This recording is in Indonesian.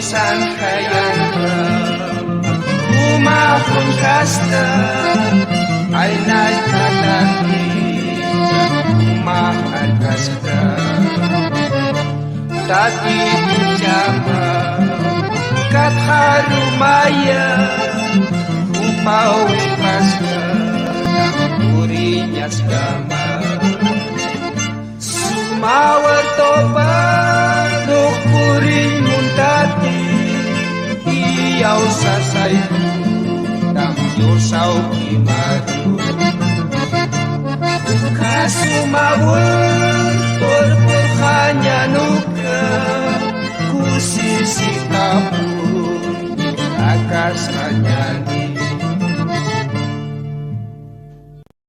san hayang umahong kasta ay nagkataki umahal kasta tati jama kat harumaya umpawi kasta urinya skama sumawar toba Purin muntati iyaw sa sayo Tamyo saw kimado Kasumawar Torpor kanya nuka Kusisi kapun Akas kanya